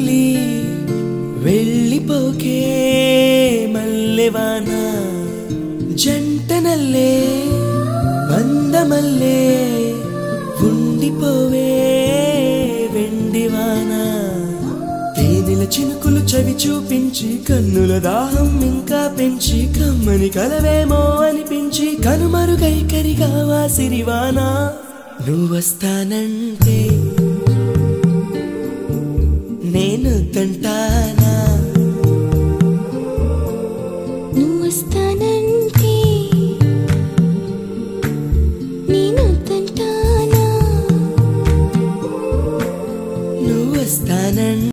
గిల్లి వెళ్ళిపోకే మల్లెవాన జంటనల్లే బందమల్లే ఉండిపోవే వెండివాన తేనెల చినుకులు చవి చూపించి కన్నుల దాహం ఇంకా పెంచి కమ్మని కలవేమో అనిపించి కనుమరుగైకరిగావా సిరివాన నువ్వొస్తానంటే నేను తంటా